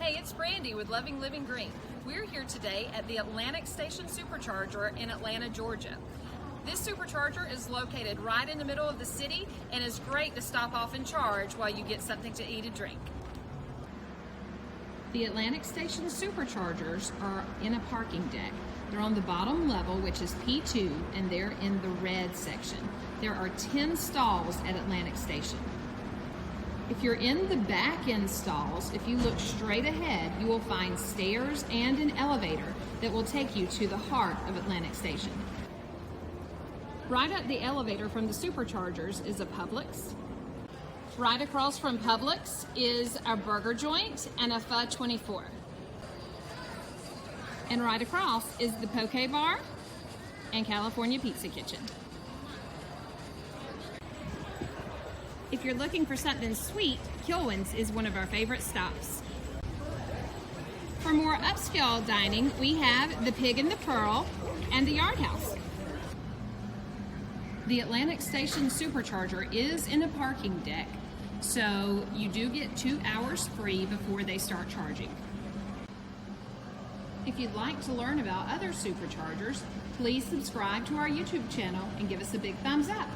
Hey, it's Brandy with Loving Living Green. We're here today at the Atlantic Station Supercharger in Atlanta, Georgia. This supercharger is located right in the middle of the city and is great to stop off and charge while you get something to eat and drink. The Atlantic Station Superchargers are in a parking deck. They're on the bottom level, which is P2, and they're in the red section. There are 10 stalls at Atlantic Station. If you're in the back end stalls, if you look straight ahead, you will find stairs and an elevator that will take you to the heart of Atlantic Station. Right up the elevator from the Superchargers is a Publix. Right across from Publix is a burger joint and a Pho 24. And right across is the Poke Bar and California Pizza Kitchen. If you're looking for something sweet, Kilwin's is one of our favorite stops. For more upscale dining, we have the Pig and the Pearl and the Yard House. The Atlantic Station Supercharger is in a parking deck, so you do get 2 hours free before they start charging. If you'd like to learn about other superchargers, please subscribe to our YouTube channel and give us a big thumbs up.